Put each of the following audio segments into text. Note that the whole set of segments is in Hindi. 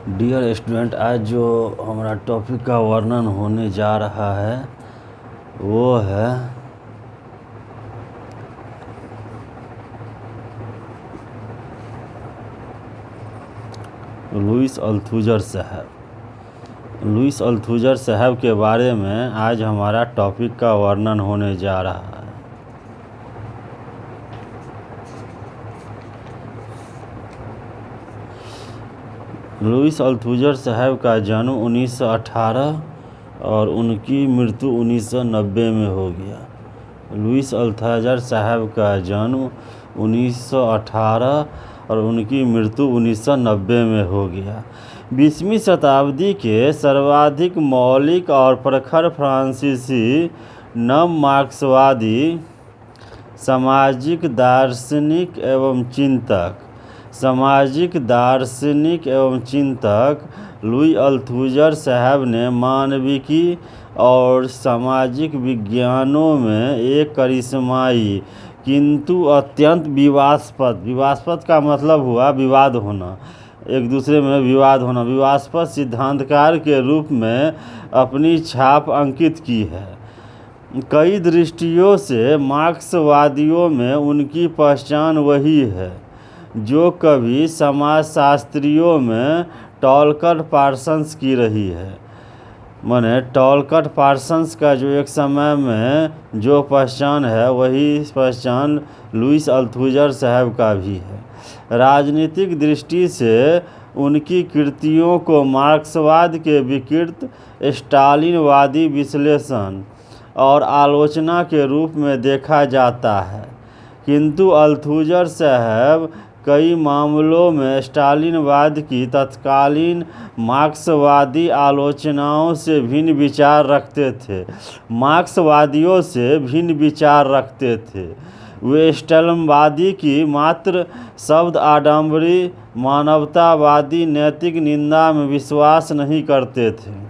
डियर स्टूडेंट, आज जो हमारा टॉपिक का वर्णन होने जा रहा है वो है लुईस अल्थुजर साहब। लुईस अल्थुजर साहब के बारे में आज हमारा टॉपिक का वर्णन होने जा रहा है। लुईस अल्थुजर साहब का जन्म 1918 और उनकी मृत्यु 1990 में हो गया। लुईस अल्थुजर साहब का जन्म 1918 और उनकी मृत्यु 1990 में हो गया। 20वीं शताब्दी के सर्वाधिक मौलिक और प्रखर फ्रांसीसी नव मार्क्सवादी सामाजिक दार्शनिक एवं चिंतक लुई अल्थुजर साहब ने मानविकी और सामाजिक विज्ञानों में एक करिश्माई किंतु अत्यंत विवादास्पद का मतलब हुआ विवाद होना, एक दूसरे में विवादास्पद सिद्धांतकार के रूप में अपनी छाप अंकित की है। कई दृष्टियों से मार्क्सवादियों में उनकी पहचान वही है जो कभी समाजशास्त्रियों में टॉलकट पार्सन्स की रही है। माने टॉलकट पार्सन्स का जो एक समय में जो पहचान है वही पहचान लुईस अल्थुजर साहब का भी है। राजनीतिक दृष्टि से उनकी कृतियों को मार्क्सवाद के विकृत स्टालिनवादी विश्लेषण और आलोचना के रूप में देखा जाता है, किंतु अल्थुजर साहब कई मामलों में स्टालिनवाद की तत्कालीन मार्क्सवादी आलोचनाओं से भिन्न विचार रखते थे। वे स्टालिनवादी की मात्र शब्द आडंबरी मानवतावादी नैतिक निंदा में विश्वास नहीं करते थे।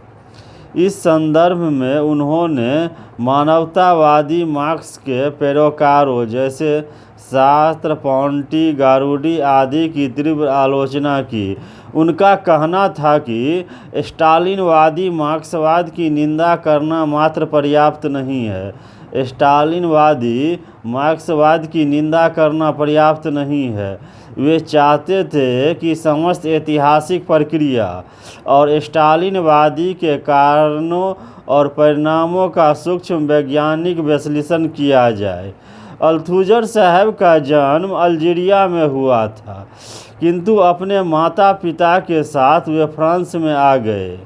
इस संदर्भ में उन्होंने मानवतावादी मार्क्स के पैरोकारों जैसे सार्त्र, पोंटी, गारुडी आदि की तीव्र आलोचना की। उनका कहना था कि स्टालिनवादी मार्क्सवाद की निंदा करना मात्र पर्याप्त नहीं है। स्टालिनवादी मार्क्सवाद की निंदा करना पर्याप्त नहीं है। वे चाहते थे कि समस्त ऐतिहासिक प्रक्रिया और स्टालिनवादी के कारणों और परिणामों का सूक्ष्म वैज्ञानिक विश्लेषण किया जाए। अल्थुजर साहब का जन्म अल्जीरिया में हुआ था, किंतु अपने माता पिता के साथ वे फ्रांस में आ गए।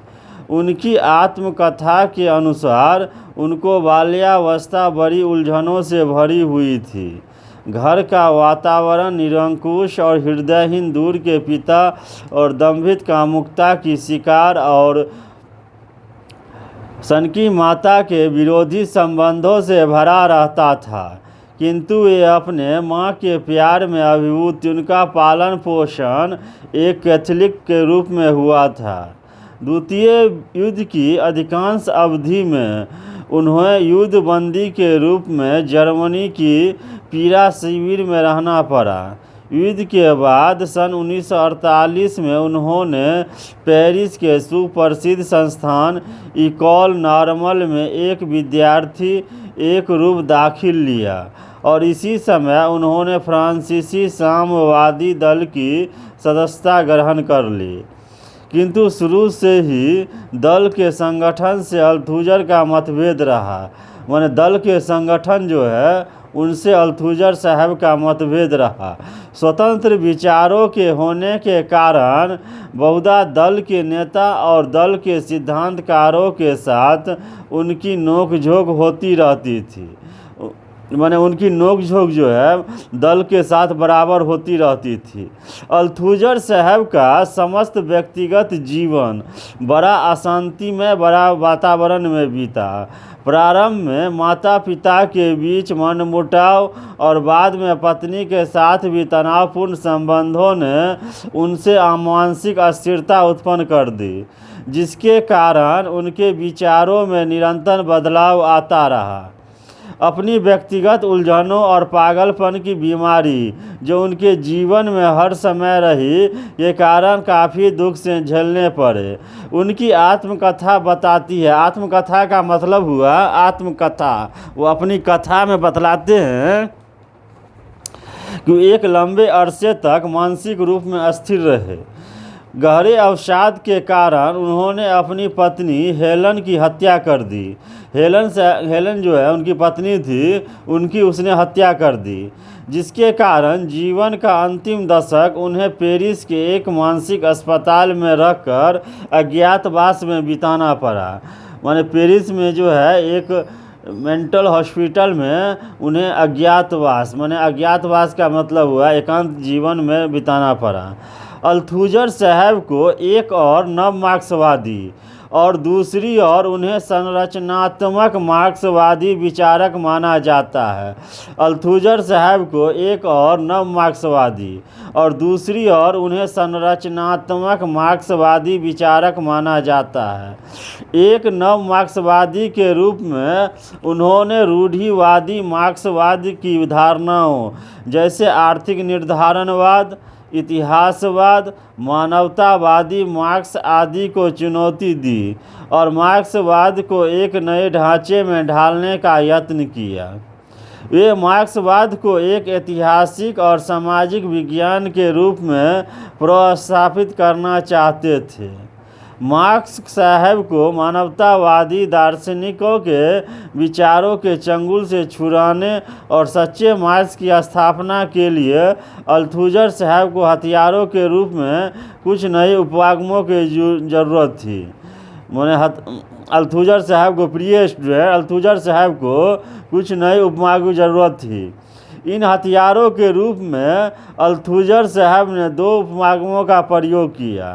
उनकी आत्मकथा के अनुसार उनको बाल्यावस्था बड़ी उलझनों से भरी हुई थी। घर का वातावरण निरंकुश और हृदयहीन दूर के पिता और दंभित कामुकता की शिकार और सनकी माता के विरोधी संबंधों से भरा रहता था, किंतु वे अपने माँ के प्यार में अभिभूत। उनका पालन पोषण एक कैथोलिक के रूप में हुआ था। द्वितीय युद्ध की अधिकांश अवधि में उन्हें युद्धबंदी के रूप में जर्मनी की पीड़ा शिविर में रहना पड़ा। युद्ध के बाद सन 1948 में उन्होंने पेरिस के सुप्रसिद्ध संस्थान इकोल नॉर्मल में एक विद्यार्थी एक रूप दाखिल लिया और इसी समय उन्होंने फ्रांसीसी साम्यवादी दल की सदस्यता ग्रहण कर ली। किंतु शुरू से ही दल के संगठन से अल्थुजर का मतभेद रहा। माने दल के संगठन जो है उनसे अल्थुजर साहब का मतभेद रहा। स्वतंत्र विचारों के होने के कारण बहुधा दल के नेता और दल के सिद्धांतकारों के साथ उनकी नोकझोंक होती रहती थी। माने उनकी नोकझोंक जो है दल के साथ बराबर होती रहती थी। अल्थुजर साहब का समस्त व्यक्तिगत जीवन बड़ा अशांतिमय बड़ा वातावरण में बीता। प्रारंभ में माता पिता के बीच मनमुटाव और बाद में पत्नी के साथ भी तनावपूर्ण संबंधों ने उनसे मानसिक अस्थिरता उत्पन्न कर दी, जिसके कारण उनके विचारों में निरंतर बदलाव आता रहा। अपनी व्यक्तिगत उलझनों और पागलपन की बीमारी जो उनके जीवन में हर समय रही के कारण काफ़ी दुख से झेलने पड़े। उनकी आत्मकथा बताती है, आत्मकथा का मतलब हुआ आत्मकथा, वो अपनी कथा में बतलाते हैं कि एक लंबे अरसे तक मानसिक रूप में अस्थिर रहे। गहरे अवसाद के कारण उन्होंने अपनी पत्नी हेलन की हत्या कर दी। हेलन जो है उनकी पत्नी थी, उनकी उसने हत्या कर दी, जिसके कारण जीवन का अंतिम दशक उन्हें पेरिस के एक मानसिक अस्पताल में रहकर अज्ञातवास में बिताना पड़ा। माने पेरिस में जो है एक मेंटल हॉस्पिटल में उन्हें अज्ञातवास, माने अज्ञातवास का मतलब हुआ एकांत जीवन में बिताना पड़ा। अल्थुजर साहब को एक और नव मार्क्सवादी और दूसरी ओर उन्हें संरचनात्मक मार्क्सवादी विचारक माना जाता है। अल्थुजर साहब को एक और नव मार्क्सवादी और दूसरी ओर उन्हें संरचनात्मक मार्क्सवादी विचारक माना जाता है। एक नव मार्क्सवादी के रूप में उन्होंने रूढ़िवादी मार्क्सवाद की धारणाओं जैसे आर्थिक निर्धारणवाद, इतिहासवाद, मानवतावादी मार्क्स आदि को चुनौती दी और मार्क्सवाद को एक नए ढांचे में ढालने का यत्न किया। वे मार्क्सवाद को एक ऐतिहासिक और सामाजिक विज्ञान के रूप में प्रस्थापित करना चाहते थे। मार्क्स साहब को मानवतावादी दार्शनिकों के विचारों के चंगुल से छुड़ाने और सच्चे मार्क्स की स्थापना के लिए अल्थुजर साहब को हथियारों के रूप में कुछ नए उपवागमों की ज़रूरत थी। मैंने अल्थुजर साहब को अल्थुजर साहब को कुछ नए उपवागों की ज़रूरत थी। इन हथियारों के रूप में अल्थुजर साहब ने 2 उपवागमों का प्रयोग किया।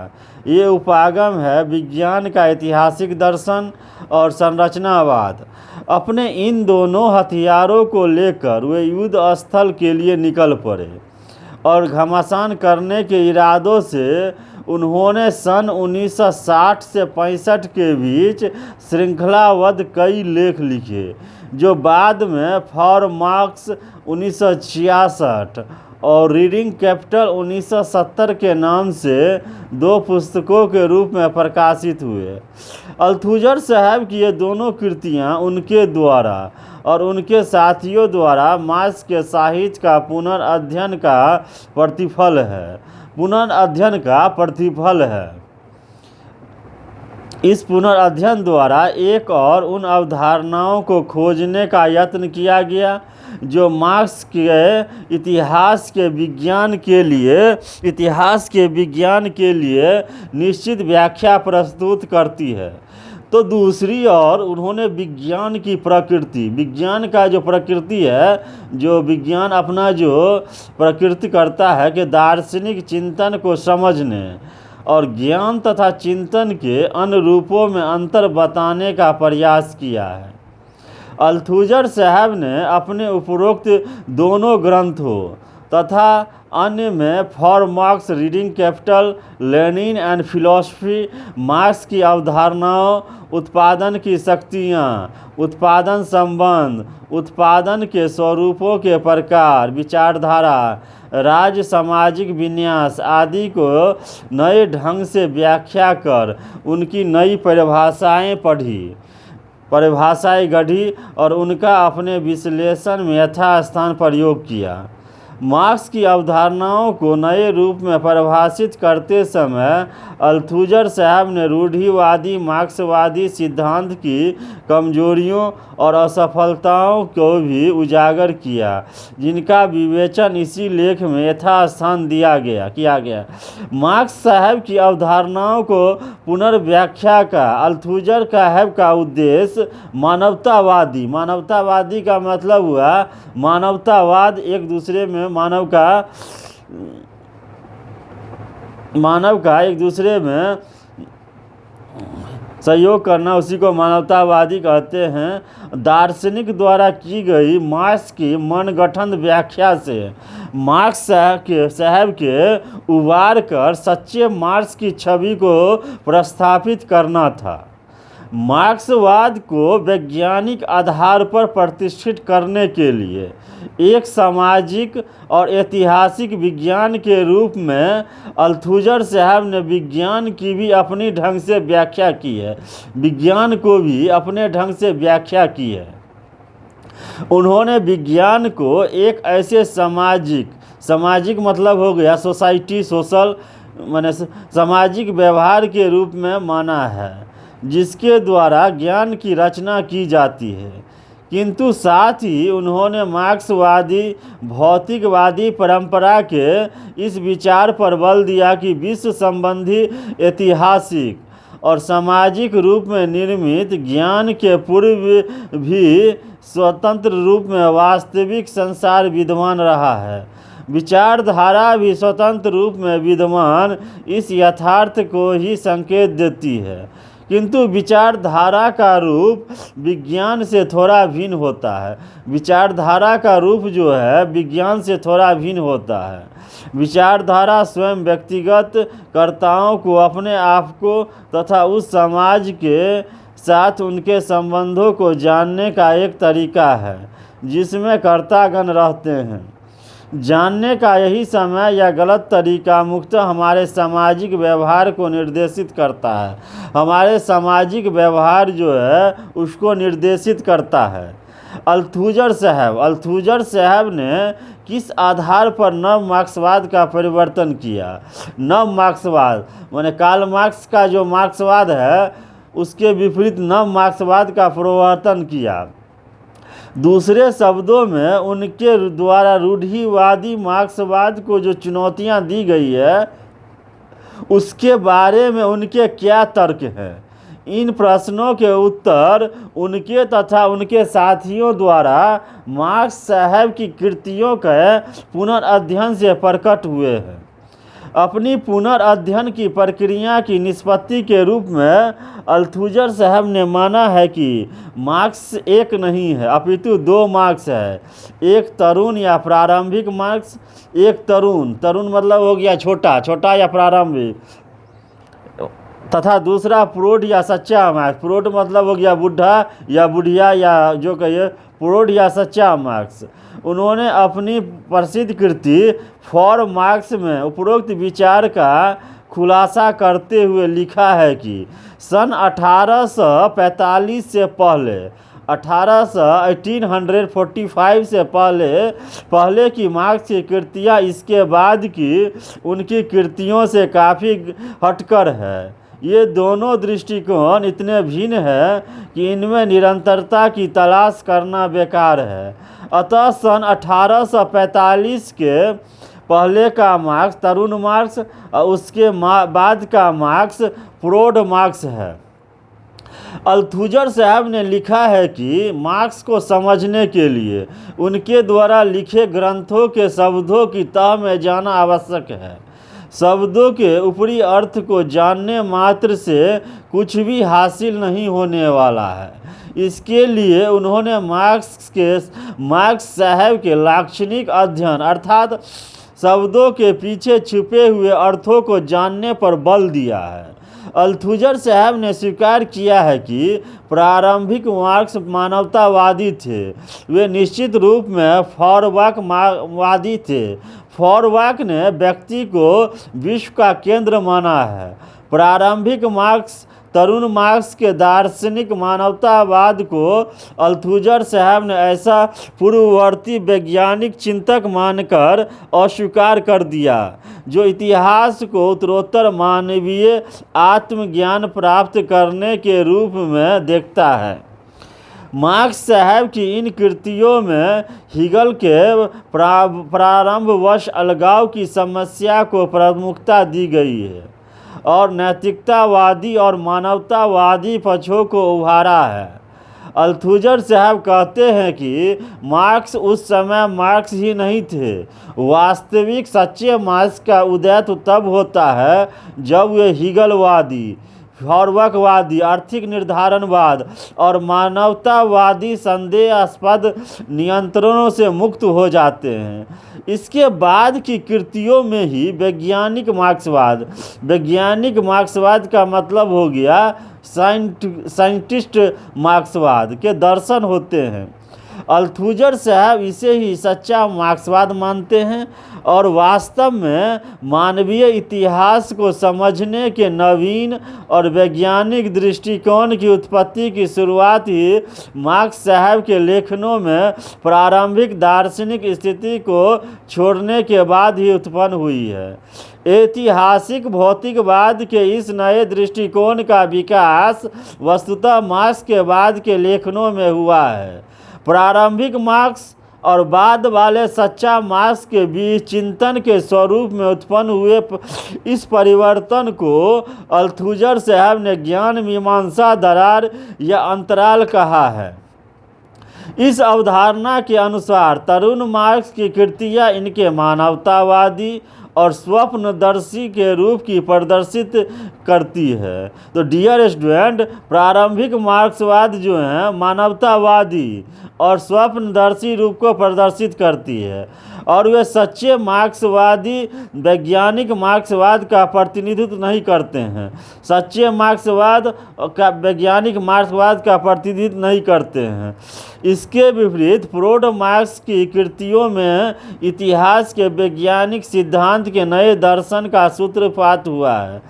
ये उपागम है विज्ञान का ऐतिहासिक दर्शन और संरचनावाद। अपने इन दोनों हथियारों को लेकर वे युद्ध स्थल के लिए निकल पड़े और घमासान करने के इरादों से उन्होंने सन 1960 से 65 के बीच श्रृंखलाबद्ध कई लेख लिखे, जो बाद में फॉर मार्क्स 1966 और रीडिंग कैपिटल 1970 के नाम से 2 पुस्तकों के रूप में प्रकाशित हुए। अल्थुजर साहब की ये दोनों कृतियाँ उनके द्वारा और उनके साथियों द्वारा मार्क्स के साहित्य का पुनर्अध्ययन का प्रतिफल है। इस पुनर्अध्ययन द्वारा एक और उन अवधारणाओं को खोजने का यत्न किया गया जो मार्क्स के इतिहास के विज्ञान के लिए निश्चित व्याख्या प्रस्तुत करती है। तो दूसरी ओर उन्होंने विज्ञान का जो प्रकृति है, जो विज्ञान अपना जो प्रकृति करता है कि दार्शनिक चिंतन को समझने और ज्ञान तथा चिंतन के अन्य रूपों में अंतर बताने का प्रयास किया है। अल्थुजर साहब ने अपने उपरोक्त दोनों ग्रंथों तथा अन्य में for marks, reading capital, Lenin and philosophy, marks की अवधारणाओं, उत्पादन की शक्तियाँ, उत्पादन संबंध, उत्पादन के स्वरूपों के प्रकार, विचारधारा, राज्य, सामाजिक विन्यास आदि को नए ढंग से व्याख्या कर उनकी नई परिभाषाएं गढ़ी और उनका अपने विश्लेषण में यथास्थान प्रयोग किया। मार्क्स की अवधारणाओं को नए रूप में परिभाषित करते समय अल्थुजर साहब ने रूढ़िवादी मार्क्सवादी सिद्धांत की कमजोरियों और असफलताओं को भी उजागर किया, जिनका विवेचन इसी लेख में यथास्थान किया गया। मार्क्स साहब की अवधारणाओं को पुनर्व्याख्या का अल्थुजर साहब का उद्देश्य मानवतावादी का मतलब हुआ मानवतावाद, एक दूसरे में मानव का एक दूसरे में सहयोग करना, उसी को मानवतावादी कहते हैं। दार्शनिक द्वारा की गई मार्क्स की मनगठन व्याख्या से मार्क्स साहब के उबार कर सच्चे मार्क्स की छवि को प्रस्थापित करना था। मार्क्सवाद को वैज्ञानिक आधार पर प्रतिष्ठित करने के लिए एक सामाजिक और ऐतिहासिक विज्ञान के रूप में अल्थुजर साहब ने विज्ञान की भी अपनी ढंग से व्याख्या की है। विज्ञान को भी अपने ढंग से व्याख्या की है। उन्होंने विज्ञान को एक ऐसे सामाजिक मतलब हो गया सोसाइटी, सोशल माने सामाजिक व्यवहार के रूप में माना है, जिसके द्वारा ज्ञान की रचना की जाती है। किंतु साथ ही उन्होंने मार्क्सवादी भौतिकवादी परंपरा के इस विचार पर बल दिया कि विश्व संबंधी ऐतिहासिक और सामाजिक रूप में निर्मित ज्ञान के पूर्व भी स्वतंत्र रूप में वास्तविक संसार विद्यमान रहा है। विचारधारा भी स्वतंत्र रूप में विद्यमान इस यथार्थ को ही संकेत देती है, किंतु विचारधारा का रूप विज्ञान से थोड़ा भिन्न होता है। विचारधारा का रूप जो है विज्ञान से थोड़ा भिन्न होता है। विचारधारा स्वयं व्यक्तिगत कर्ताओं को, अपने आप को तथा उस समाज के साथ उनके संबंधों को जानने का एक तरीका है जिसमें कर्तागण रहते हैं। जानने का यही समय या गलत तरीका मुख्यतः हमारे सामाजिक व्यवहार को निर्देशित करता है। हमारे सामाजिक व्यवहार जो है उसको निर्देशित करता है। अल्थुजर साहब ने किस आधार पर नव मार्क्सवाद का परिवर्तन किया? नव मार्क्सवाद माने कार्ल मार्क्स का जो मार्क्सवाद है उसके विपरीत नव मार्क्सवाद का परिवर्तन किया। दूसरे शब्दों में उनके द्वारा रूढ़िवादी मार्क्सवाद को जो चुनौतियां दी गई है उसके बारे में उनके क्या तर्क हैं? इन प्रश्नों के उत्तर उनके तथा उनके साथियों द्वारा मार्क्स साहब की कृतियों के पुनर्अध्ययन से प्रकट हुए हैं। अपनी पुनर्अध्ययन की प्रक्रिया की निष्पत्ति के रूप में अल्थुजर साहब ने माना है कि मार्क्स एक नहीं है अपितु दो मार्क्स है। एक तरुण या प्रारंभिक मार्क्स, एक तरुण मतलब हो गया छोटा या प्रारंभिक, तथा दूसरा प्रौढ़ या सच्चा मार्क्स। प्रौढ़ मतलब हो गया बुढ़ा या बुढ़िया या जो कहिए प्रौढ़ या सच्चा मार्क्स। उन्होंने अपनी प्रसिद्ध कृति फॉर मार्क्स में उपरोक्त विचार का खुलासा करते हुए लिखा है कि सन 1845 से पहले 1845 से पहले की मार्क्स की कृतियाँ इसके बाद की उनकी कृतियों से काफ़ी हटकर है। ये दोनों दृष्टिकोण इतने भिन्न हैं कि इनमें निरंतरता की तलाश करना बेकार है। अतः सन 1845 के पहले का मार्क्स तरुण मार्क्स और उसके बाद का मार्क्स प्रौढ़ मार्क्स है। अल्थुजर साहब ने लिखा है कि मार्क्स को समझने के लिए उनके द्वारा लिखे ग्रंथों के शब्दों की तह में जाना आवश्यक है। शब्दों के ऊपरी अर्थ को जानने मात्र से कुछ भी हासिल नहीं होने वाला है। इसके लिए उन्होंने मार्क्स साहब के लाक्षणिक अध्ययन अर्थात शब्दों के पीछे छुपे हुए अर्थों को जानने पर बल दिया है। अल्थुजर साहब ने स्वीकार किया है कि प्रारंभिक मार्क्स मानवतावादी थे। वे निश्चित रूप में फॉरबाकवादी थे। फॉरबाक ने व्यक्ति को विश्व का केंद्र माना है। प्रारंभिक मार्क्स तरुण मार्क्स के दार्शनिक मानवतावाद को अल्थुजर साहब ने ऐसा पूर्ववर्ती वैज्ञानिक चिंतक मानकर अस्वीकार कर दिया जो इतिहास को उत्तरोत्तर मानवीय आत्मज्ञान प्राप्त करने के रूप में देखता है। मार्क्स साहब की इन कृतियों में हीगल के प्रारंभवश अलगाव की समस्या को प्रमुखता दी गई है और नैतिकतावादी और मानवतावादी पक्षों को उभारा है। अल्थुजर साहब कहते हैं कि मार्क्स उस समय मार्क्स ही नहीं थे। वास्तविक सच्चे मार्क्स का उदय तो तब होता है जब वे हीगलवादी फॉरवर्कवादी, आर्थिक निर्धारणवाद और मानवतावादी संदेहास्पद नियंत्रणों से मुक्त हो जाते हैं। इसके बाद की कृतियों में ही वैज्ञानिक मार्क्सवाद का मतलब हो गया साइंटिस्ट मार्क्सवाद के दर्शन होते हैं। अल्थुजर साहब इसे ही सच्चा मार्क्सवाद मानते हैं और वास्तव में मानवीय इतिहास को समझने के नवीन और वैज्ञानिक दृष्टिकोण की उत्पत्ति की शुरुआत ही मार्क्स साहब के लेखनों में प्रारंभिक दार्शनिक स्थिति को छोड़ने के बाद ही उत्पन्न हुई है। ऐतिहासिक भौतिकवाद के इस नए दृष्टिकोण का विकास वस्तुतः मार्क्स के बाद के लेखनों में हुआ है। प्रारंभिक मार्क्स और बाद वाले सच्चा मार्क्स के बीच चिंतन के स्वरूप में उत्पन्न हुए इस परिवर्तन को अल्थुजर साहब ने ज्ञान मीमांसा दरार या अंतराल कहा है। इस अवधारणा के अनुसार तरुण मार्क्स की कृतियाँ इनके मानवतावादी और स्वप्नदर्शी के रूप की प्रदर्शित करती है। तो डियर स्टूडेंट, प्रारंभिक मार्क्सवाद जो है मानवतावादी और स्वप्नदर्शी रूप को प्रदर्शित करती है और वे सच्चे मार्क्सवादी वैज्ञानिक मार्क्सवाद का प्रतिनिधित्व नहीं करते हैं। सच्चे मार्क्सवाद का वैज्ञानिक मार्क्सवाद का प्रतिनिधित्व नहीं करते हैं। इसके विपरीत फ्रोड मार्क्स की कृतियों में इतिहास के वैज्ञानिक सिद्धांत के नए दर्शन का सूत्रपात हुआ है।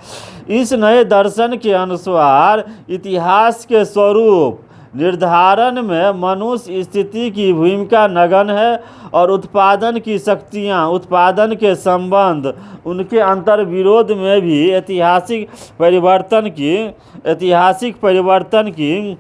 इस नए दर्शन के अनुसार इतिहास के स्वरूप निर्धारण में मनुष्य स्थिति की भूमिका नगण्य है और उत्पादन की शक्तियाँ, उत्पादन के संबंध, उनके अंतर्विरोध में भी ऐतिहासिक परिवर्तन की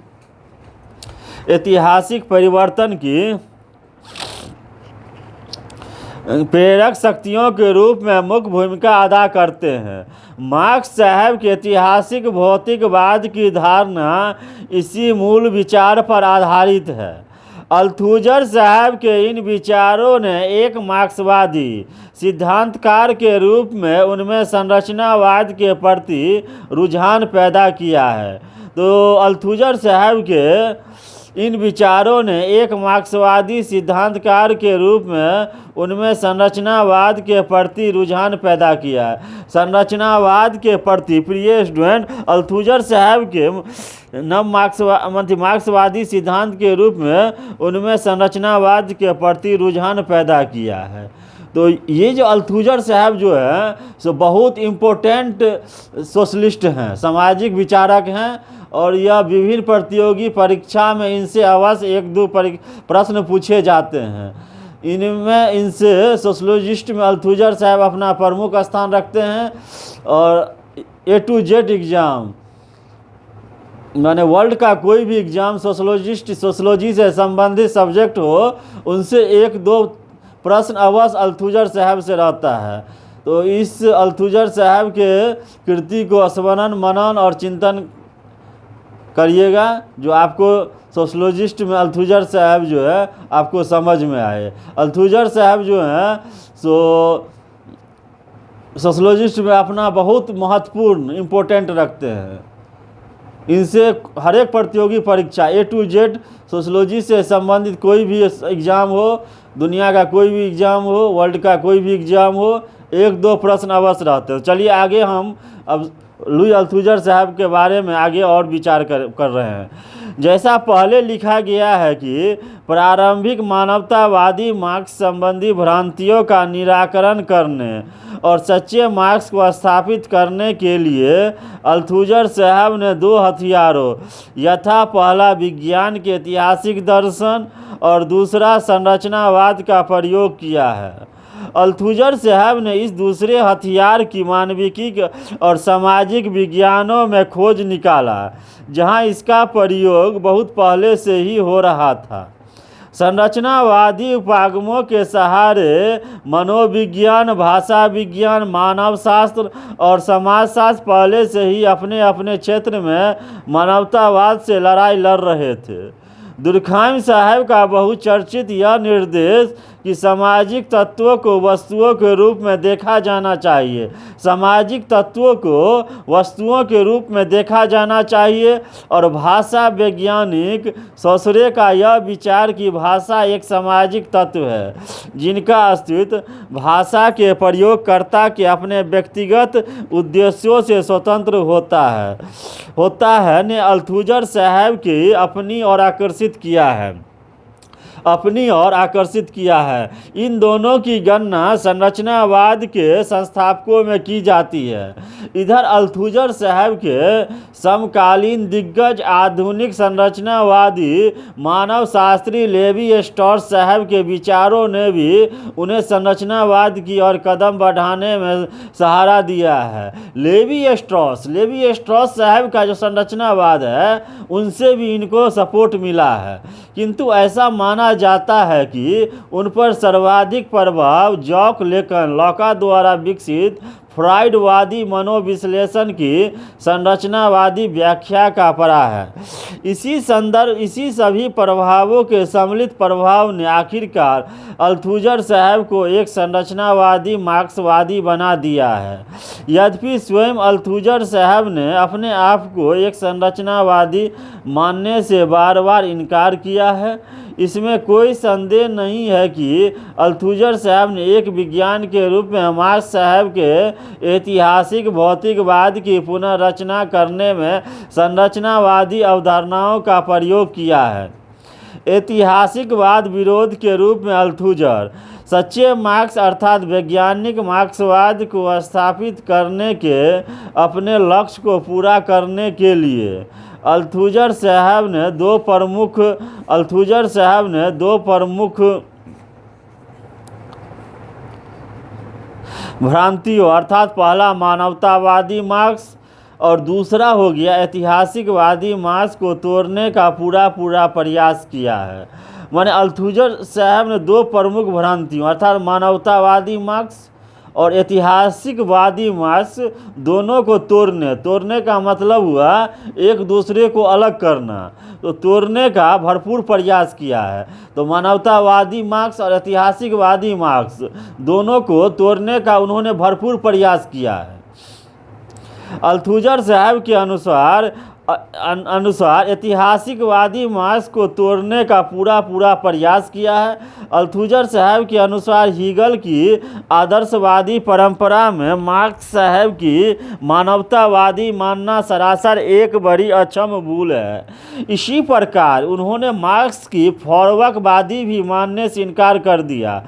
प्रेरक शक्तियों के रूप में मुख्य भूमिका अदा करते हैं। मार्क्स साहब के ऐतिहासिक भौतिकवाद की धारणा इसी मूल विचार पर आधारित है। अल्थुजर साहब के इन विचारों ने एक मार्क्सवादी सिद्धांतकार के रूप में उनमें संरचनावाद के प्रति रुझान पैदा किया है। तो अल्थुजर साहब के इन विचारों ने एक मार्क्सवादी सिद्धांतकार के रूप में उनमें संरचनावाद के प्रति रुझान पैदा किया है। संरचनावाद के प्रति प्रिय स्टूडेंट, अल्थुजर साहब के मार्क्सवादी सिद्धांत के रूप में उनमें संरचनावाद के प्रति रुझान पैदा किया है। तो ये जो अल्थुजर साहब जो है सो बहुत इम्पोर्टेंट सोशलिस्ट हैं, सामाजिक विचारक हैं और यह विभिन्न प्रतियोगी परीक्षा में इनसे अवश्य एक दो प्रश्न पूछे जाते हैं। इनसे सोशलॉजिस्ट में अल्थुजर साहब अपना प्रमुख स्थान रखते हैं और A to Z एग्ज़ाम माने वर्ल्ड का कोई भी एग्ज़ाम सोशलॉजी से संबंधित सब्जेक्ट हो, उनसे एक दो प्रश्न अवश्य अल्थुजर साहब से रहता है। तो इस अल्थुजर साहब के कृति को स्मरण, मनन और चिंतन करिएगा, जो आपको सोशलॉजिस्ट में अल्थुजर साहब जो है आपको समझ में आए। अल्थुजर साहब जो हैं सो सोशलॉजिस्ट में अपना बहुत महत्वपूर्ण इम्पोर्टेंट रखते हैं। इनसे हर एक प्रतियोगी परीक्षा A to Z सोशलॉजी से संबंधित कोई भी एग्ज़ाम हो, दुनिया का कोई भी एग्ज़ाम हो, वर्ल्ड का कोई भी एग्ज़ाम हो, एक दो प्रश्न अवश्य रहते हैं। चलिए आगे हम अब लुई अल्थुजर साहब के बारे में आगे और विचार कर रहे हैं। जैसा पहले लिखा गया है कि प्रारंभिक मानवतावादी मार्क्स संबंधी भ्रांतियों का निराकरण करने और सच्चे मार्क्स को स्थापित करने के लिए अल्थुजर साहब ने दो हथियारों यथा पहला विज्ञान के ऐतिहासिक दर्शन और दूसरा संरचनावाद का प्रयोग किया है। अल्थुजर साहब ने इस दूसरे हथियार की मानविकी और सामाजिक विज्ञानों में खोज निकाला, जहां इसका प्रयोग बहुत पहले से ही हो रहा था। संरचनावादी उपागमों के सहारे मनोविज्ञान, भाषा विज्ञान, मानवशास्त्र और समाजशास्त्र पहले से ही अपने अपने क्षेत्र में मानवतावाद से लड़ाई लड़ रहे थे। दुर्खाइम साहब का बहुचर्चित यह निर्देश कि सामाजिक तत्वों को वस्तुओं के रूप में देखा जाना चाहिए। सामाजिक तत्वों को वस्तुओं के रूप में देखा जाना चाहिए। और भाषा वैज्ञानिक सौसरे का यह विचार कि भाषा एक सामाजिक तत्व है जिनका अस्तित्व भाषा के प्रयोगकर्ता के अपने व्यक्तिगत उद्देश्यों से स्वतंत्र होता है ने अल्थुजर साहब की अपनी ओर आकर्षित किया है। इन दोनों की गणना संरचनावाद के संस्थापकों में की जाती है। इधर अल्थुजर साहब के समकालीन दिग्गज आधुनिक संरचनावादी मानव शास्त्री लेवी स्ट्रॉस साहब के विचारों ने भी उन्हें संरचनावाद की ओर कदम बढ़ाने में सहारा दिया है। लेवी स्ट्रॉस साहब का जो संरचनावाद है उनसे भी इनको सपोर्ट मिला है, किंतु ऐसा माना जाता है कि उन पर सर्वाधिक प्रभाव जॉक लॉका द्वारा विकसित फ्राइडवादी मनोविश्लेषण की संरचनावादी व्याख्या का पड़ा है। इसी सभी प्रभावों के सम्मिलित प्रभाव ने आखिरकार अल्थुजर साहब को एक संरचनावादी मार्क्सवादी बना दिया है। यद्यपि स्वयं अल्थुजर साहब ने अपने आप को एक संरचनावादी मानने से बार बार इनकार किया है। इसमें कोई संदेह नहीं है कि अल्थुजर साहब ने एक विज्ञान के रूप में मार्क्स साहब के ऐतिहासिक भौतिकवाद की पुनर्रचना करने में संरचनावादी अवधारणाओं का प्रयोग किया है। ऐतिहासिकवाद विरोध के रूप में अल्थुजर सच्चे मार्क्स अर्थात वैज्ञानिक मार्क्सवाद को स्थापित करने के अपने लक्ष्य को पूरा करने के लिए अल्थुजर साहब ने दो प्रमुख भ्रांतियों अर्थात पहला मानवतावादी मार्क्स और दूसरा हो गया ऐतिहासिकवादी मार्क्स को तोड़ने का पूरा प्रयास किया है। माने अल्थुजर साहब ने दो प्रमुख भ्रांतियों अर्थात मानवतावादी मार्क्स और ऐतिहासिकवादी मार्क्स दोनों को तोड़ने का मतलब हुआ एक दूसरे को अलग करना, तो तोड़ने का भरपूर प्रयास किया है। तो मानवतावादी मार्क्स और ऐतिहासिकवादी मार्क्स दोनों को तोड़ने का उन्होंने भरपूर प्रयास किया है। अल्थुजर साहब के अनुसार ऐतिहासिकवादी मार्क्स को तोड़ने का पूरा प्रयास किया है। अल्थुजर साहब के अनुसार हीगल की आदर्शवादी परंपरा में मार्क्स साहब की मानवतावादी मानना सरासर एक बड़ी अक्षम भूल है। इसी प्रकार उन्होंने मार्क्स की फॉरवर्कवादी भी मानने से इनकार कर दिया।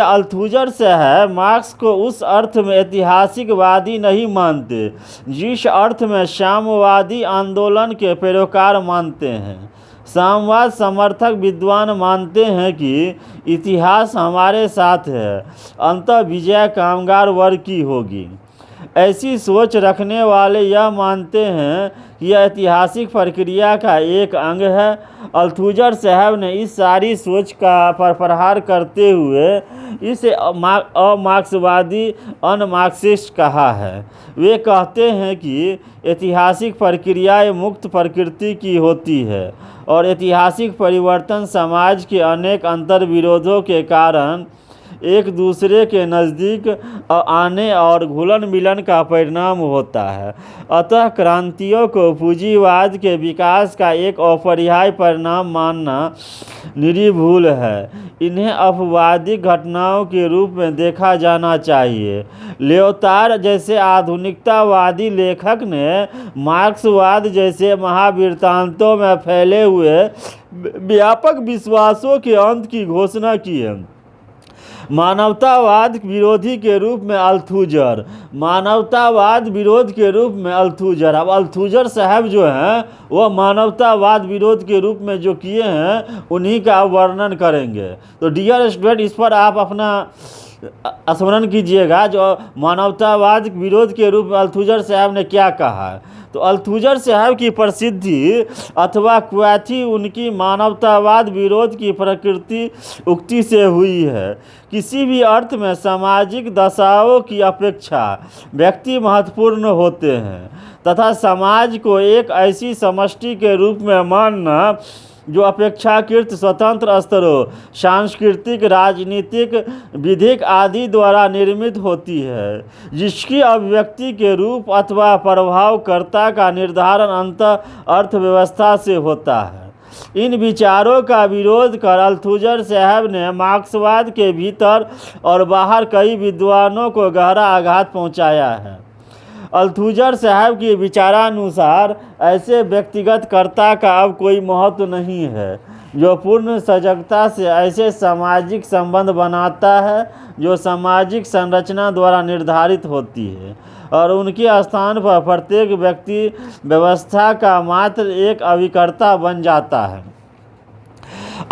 अल्थुजर साहब मार्क्स को उस अर्थ में ऐतिहासिकवादी नहीं मानते जिस अर्थ में साम्यवादी आंदोलन के पैरोकार मानते हैं। साम्यवाद समर्थक विद्वान मानते हैं कि इतिहास हमारे साथ है, अंततः विजय कामगार वर्ग की होगी। ऐसी सोच रखने वाले यह मानते हैं कि यह ऐतिहासिक प्रक्रिया का एक अंग है। अल्थुजर साहब ने इस सारी सोच का प्रहार करते हुए इसे अमार्क्सवादी अनमार्क्सिस्ट कहा है। वे कहते हैं कि ऐतिहासिक प्रक्रियाएं मुक्त प्रकृति की होती है और ऐतिहासिक परिवर्तन समाज के अनेक अंतर्विरोधों के कारण एक दूसरे के नज़दीक आने और घुलन मिलन का परिणाम होता है। अतः क्रांतियों को पूंजीवाद के विकास का एक अपरिहार्य परिणाम मानना निरी भूल है। इन्हें अपवादिक घटनाओं के रूप में देखा जाना चाहिए। लियोतार्ड जैसे आधुनिकतावादी लेखक ने मार्क्सवाद जैसे महावृत्तांतों में फैले हुए व्यापक विश्वासों के अंत की घोषणा की है। मानवतावाद विरोधी के रूप में अल्थुजर, मानवतावाद विरोध के रूप में अल्थुजर। अब अल्थुजर साहब जो हैं वह मानवतावाद विरोध के रूप में जो किए हैं उन्हीं का वर्णन करेंगे। तो डियर स्टूडेंट, इस पर आप अपना स्मरण कीजिएगा जो मानवतावाद विरोध के रूप में अल्थुजर साहब ने क्या कहा है। तो अल्थुजर साहब की प्रसिद्धि अथवा ख्याति उनकी मानवतावाद विरोध की प्रकृति उक्ति से हुई है। किसी भी अर्थ में सामाजिक दशाओं की अपेक्षा व्यक्ति महत्वपूर्ण होते हैं तथा समाज को एक ऐसी समष्टि के रूप में मानना जो अपेक्षाकृत स्वतंत्र स्तरों सांस्कृतिक, राजनीतिक, विधिक आदि द्वारा निर्मित होती है, जिसकी अभिव्यक्ति के रूप अथवा प्रभावकर्ता का निर्धारण अंततः अर्थव्यवस्था से होता है। इन विचारों का विरोध कर अल्थुजर साहब ने मार्क्सवाद के भीतर और बाहर कई विद्वानों को गहरा आघात पहुंचाया है। अल्थुजर साहब की विचारानुसार ऐसे व्यक्तिगत कर्ता का अब कोई महत्व नहीं है, जो पूर्ण सजगता से ऐसे सामाजिक संबंध बनाता है जो सामाजिक संरचना द्वारा निर्धारित होती है, और उनके स्थान पर प्रत्येक व्यक्ति व्यवस्था का मात्र एक अभिकर्ता बन जाता है।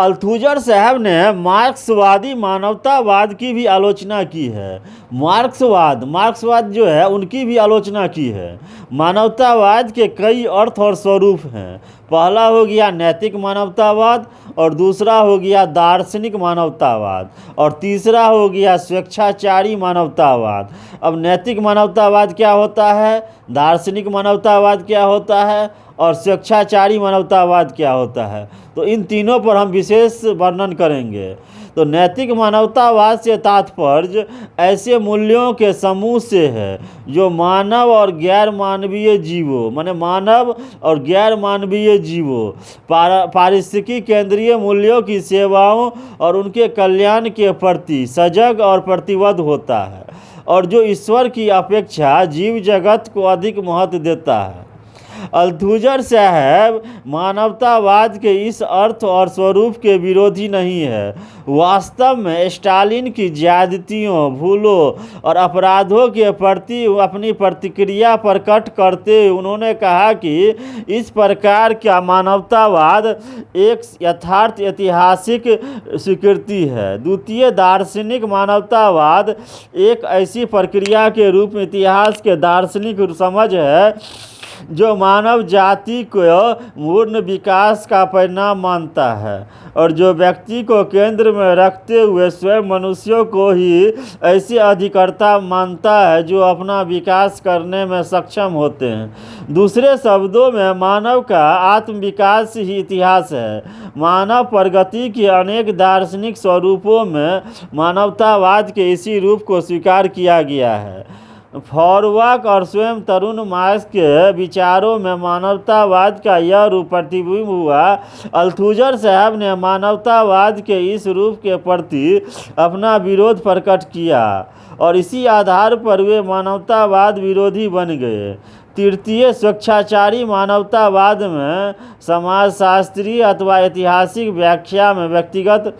अल्थुजर साहब ने मार्क्सवादी मानवतावाद की भी आलोचना की है। मार्क्सवाद जो है उनकी भी आलोचना की है। मानवतावाद के कई अर्थ और स्वरूप हैं। पहला हो गया नैतिक मानवतावाद, और दूसरा हो गया दार्शनिक मानवतावाद, और तीसरा हो गया स्वेच्छाचारी मानवतावाद। अब नैतिक मानवतावाद क्या होता है, दार्शनिक मानवतावाद क्या होता है, और स्वेच्छाचारी मानवतावाद क्या होता है, तो इन तीनों पर हम विशेष वर्णन करेंगे। तो नैतिक मानवतावाद से तात्पर्य ऐसे मूल्यों के समूह से है जो मानव और गैर मानवीय जीवों, माने मानव और गैर मानवीय जीवों, पारिस्थितिकी केंद्रीय मूल्यों की सेवाओं और उनके कल्याण के प्रति सजग और प्रतिबद्ध होता है, और जो ईश्वर की अपेक्षा जीव जगत को अधिक महत्व देता है। अल्थुजर साहब मानवतावाद के इस अर्थ और स्वरूप के विरोधी नहीं है। वास्तव में स्टालिन की ज्यादतियों, भूलों और अपराधों के प्रति अपनी प्रतिक्रिया प्रकट करते हुए उन्होंने कहा कि इस प्रकार का मानवतावाद एक यथार्थ ऐतिहासिक स्वीकृति है। द्वितीय दार्शनिक मानवतावाद एक ऐसी प्रक्रिया के रूप में इतिहास के दार्शनिक समझ है जो मानव जाति को पूर्ण विकास का परिणाम मानता है, और जो व्यक्ति को केंद्र में रखते हुए स्वयं मनुष्यों को ही ऐसे अधिकर्ता मानता है जो अपना विकास करने में सक्षम होते हैं। दूसरे शब्दों में मानव का आत्मविकास ही इतिहास है। मानव प्रगति के अनेक दार्शनिक स्वरूपों में मानवतावाद के इसी रूप को स्वीकार किया गया है। फॉरवाक और स्वयं तरुण मार्क्स के विचारों में मानवतावाद का यह रूप प्रतिबिंब हुआ। अल्थुजर साहब ने मानवतावाद के इस रूप के प्रति अपना विरोध प्रकट किया, और इसी आधार पर वे मानवतावाद विरोधी बन गए। तृतीय स्वेच्छाचारी मानवतावाद में समाजशास्त्री अथवा ऐतिहासिक व्याख्या में व्यक्तिगत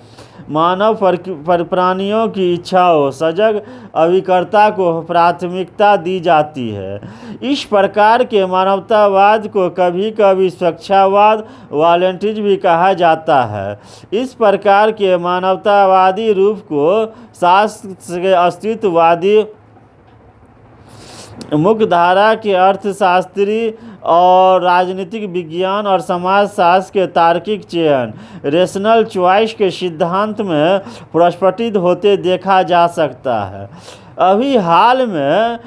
मानव प्राणियों की इच्छाओं, सजग अभिकर्ता को प्राथमिकता दी जाती है। इस प्रकार के मानवतावाद को कभी कभी स्वेच्छावाद, वॉलंटियरिज्म भी कहा जाता है। इस प्रकार के मानवतावादी रूप को शास्त्र के अस्तित्ववादी, मुख्यधारा के अर्थशास्त्री और राजनीतिक विज्ञान और समाजशास्त्र के तार्किक चयन, रेशनल चॉइस के सिद्धांत में प्रस्फुटित होते देखा जा सकता है। अभी हाल में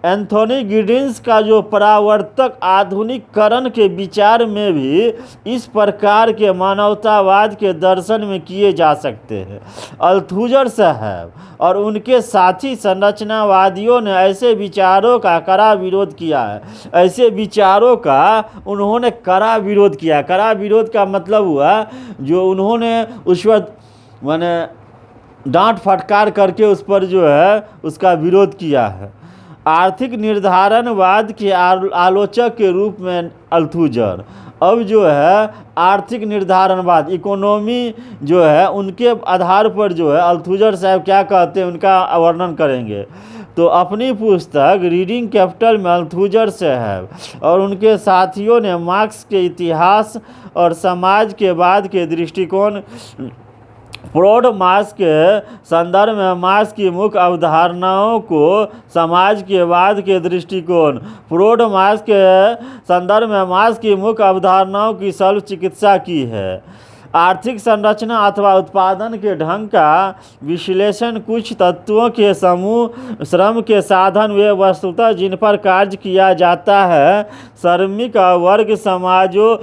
एंथोनी गिडिन्स का जो परावर्तक आधुनिकीकरण के विचार में भी इस प्रकार के मानवतावाद के दर्शन में किए जा सकते हैं। अल्थुजर साहब और उनके साथी संरचनावादियों ने ऐसे विचारों का कड़ा विरोध किया है। ऐसे विचारों का उन्होंने कड़ा विरोध किया। कड़ा विरोध का मतलब हुआ जो उन्होंने उस पर माने डांट फटकार करके उस पर जो है उसका विरोध किया है। आर्थिक निर्धारणवाद के आलोचक के रूप में अल्थुजर अब जो है आर्थिक निर्धारणवाद, इकोनॉमी जो है उनके आधार पर जो है अल्थुजर साहब क्या कहते हैं उनका वर्णन करेंगे। तो अपनी पुस्तक रीडिंग कैपिटल में अल्थुजर साहब और उनके साथियों ने मार्क्स के इतिहास और समाज के बाद के दृष्टिकोण, फ्रोड मार्क्स के संदर्भ में मार्क्स की मुख्य अवधारणाओं को समाज के बाद के दृष्टिकोण, फ्रोड मार्क्स के संदर्भ में मार्क्स की मुख्य अवधारणाओं की शल्य चिकित्सा की है। आर्थिक संरचना अथवा उत्पादन के ढंग का विश्लेषण, कुछ तत्वों के समूह, श्रम के साधन, वे वस्तुतः जिन पर कार्य किया जाता है, श्रमिक वर्ग समाजों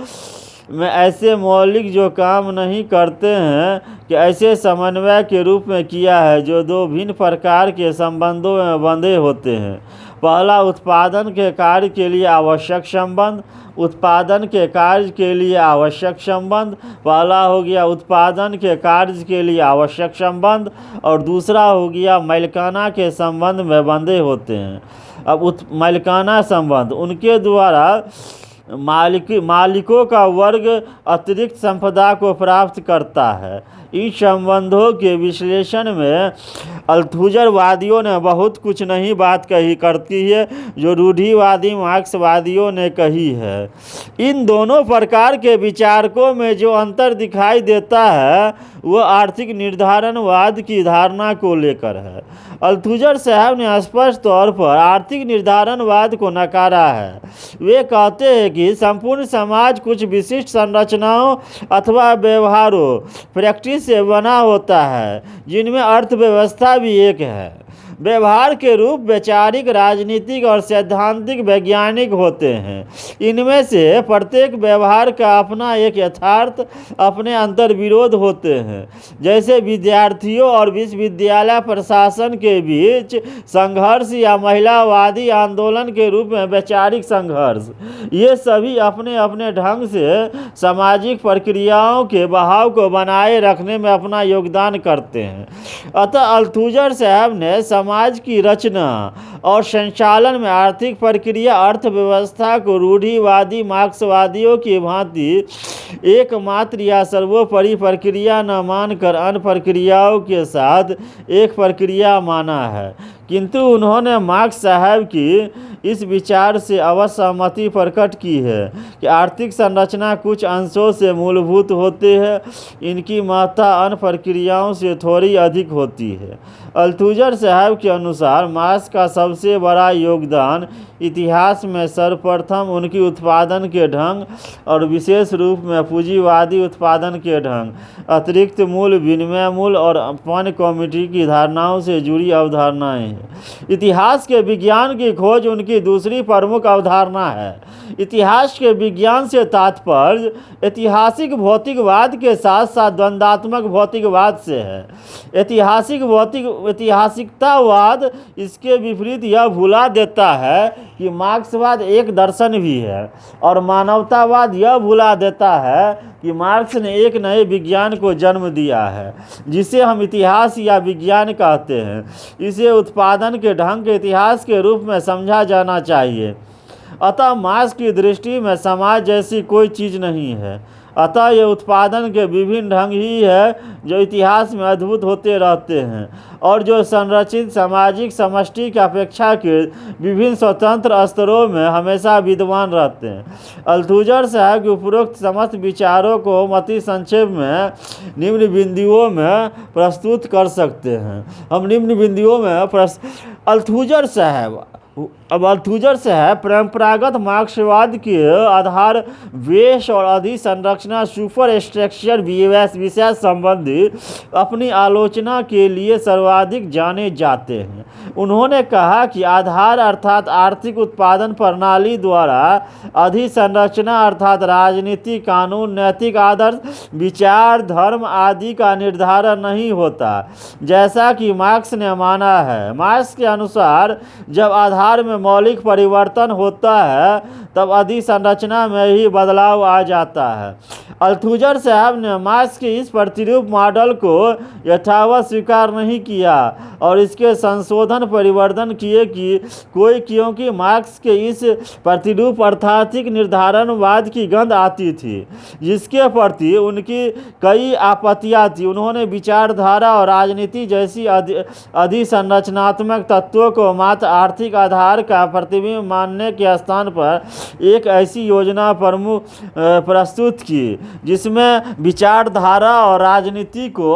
में ऐसे मौलिक जो काम नहीं करते हैं कि ऐसे समन्वय के रूप में किया है जो दो भिन्न प्रकार के संबंधों में बंधे होते हैं। पहला, उत्पादन के कार्य के लिए आवश्यक संबंध। उत्पादन के कार्य के लिए आवश्यक संबंध पहला हो गया उत्पादन के कार्य के लिए आवश्यक संबंध, और दूसरा हो गया मालिकाना के संबंध में बंधे होते हैं। अब मालिकाना संबंध उनके द्वारा मालिकों का वर्ग अतिरिक्त संपदा को प्राप्त करता है। इन संबंधों के विश्लेषण में अल्थुजरवादियों ने बहुत कुछ नई बात कही करती है जो रूढ़िवादी मार्क्सवादियों ने कही है। इन दोनों प्रकार के विचारकों में जो अंतर दिखाई देता है वह आर्थिक निर्धारणवाद की धारणा को लेकर है। अल्थुजर साहब ने स्पष्ट तौर पर आर्थिक निर्धारणवाद को नकारा है। वे कहते हैं कि संपूर्ण समाज कुछ विशिष्ट संरचनाओं अथवा व्यवहारों प्रैक्टिस से बना होता है जिनमें अर्थव्यवस्था भी एक है। व्यवहार के रूप वैचारिक, राजनीतिक और सैद्धांतिक वैज्ञानिक होते हैं। इनमें से प्रत्येक व्यवहार का अपना एक यथार्थ, अपने अंतर विरोध होते हैं। जैसे विद्यार्थियों और विश्वविद्यालय प्रशासन के बीच संघर्ष या महिलावादी आंदोलन के रूप में वैचारिक संघर्ष, ये सभी अपने अपने ढंग से सामाजिक प्रक्रियाओं के बहाव को बनाए रखने में अपना योगदान करते हैं। अतः अल्थुजर साहब ने समाज की रचना और संचालन में आर्थिक प्रक्रिया अर्थव्यवस्था को रूढ़िवादी मार्क्सवादियों की भांति एकमात्र या सर्वोपरि प्रक्रिया न मानकर अन्य प्रक्रियाओं के साथ एक प्रक्रिया माना है। किंतु उन्होंने मार्क्स साहब की इस विचार से असहमति प्रकट की है कि आर्थिक संरचना कुछ अंशों से मूलभूत होते हैं, इनकी महत्ता अन्य प्रक्रियाओं से थोड़ी अधिक होती है। अल्थुजर साहब के अनुसार मार्क्स का सबसे बड़ा योगदान इतिहास में सर्वप्रथम उनकी उत्पादन के ढंग और विशेष रूप में पूंजीवादी उत्पादन के ढंग, अतिरिक्त मूल्य, विनिमय मूल्य और पन कम्युनिटी की धारणाओं से जुड़ी अवधारणाएं हैं। इतिहास के विज्ञान की खोज उनकी दूसरी प्रमुख अवधारणा है। इतिहास के विज्ञान से तात्पर्य ऐतिहासिक भौतिकवाद के साथ साथ द्वंद्वात्मक भौतिकवाद से है। ऐतिहासिकतावाद इसके विपरीत यह भुला देता है कि मार्क्सवाद एक दर्शन भी है, और मानवतावाद यह भुला देता है कि मार्क्स ने एक नए विज्ञान को जन्म दिया है जिसे हम इतिहास या विज्ञान कहते हैं। इसे उत्पादन के ढंग के इतिहास के रूप में समझा जाना चाहिए। अतः मार्क्स की दृष्टि में समाज जैसी कोई चीज़ नहीं है। अतः ये उत्पादन के विभिन्न ढंग ही है जो इतिहास में अद्भुत होते रहते हैं और जो संरचित सामाजिक समष्टि की अपेक्षा के विभिन्न स्वतंत्र स्तरों में हमेशा विद्यमान रहते हैं। अल्थुजर साहब के उपरोक्त समस्त विचारों को मति संक्षेप में निम्न बिंदुओं में प्रस्तुत कर सकते हैं। हम निम्न बिंदुओं में अल्थुजर साहब परंपरागत मार्क्सवाद के आधार वेश और अधिसंरचना सुपर स्ट्रक्चर विषय संबंधी अपनी आलोचना के लिए सर्वाधिक जाने जाते हैं। उन्होंने कहा कि आधार अर्थात आर्थिक उत्पादन प्रणाली द्वारा अधिसंरचना अर्थात राजनीति, कानून, नैतिक आदर्श, विचार, धर्म आदि का निर्धारण नहीं होता जैसा कि मार्क्स ने माना है। मार्क्स के अनुसार जब आधार में मौलिक परिवर्तन होता है तब अधिसंरचना में ही बदलाव आ जाता है। अल्थुजर साहब ने मार्क्स के इस प्रतिरूप मॉडल को यथावत स्वीकार नहीं किया और इसके संशोधन परिवर्तन किए क्योंकि मार्क्स के इस प्रतिरूप अर्थार्थिक निर्धारणवाद की गंध आती थी जिसके प्रति उनकी कई आपत्तियां थी। उन्होंने विचारधारा और राजनीति जैसी अधिसंरचनात्मक तत्वों को मात्र आर्थिक आधार का प्रतिबिंब मानने के स्थान पर एक ऐसी योजना प्रस्तुत की जिसमें विचारधारा और राजनीति को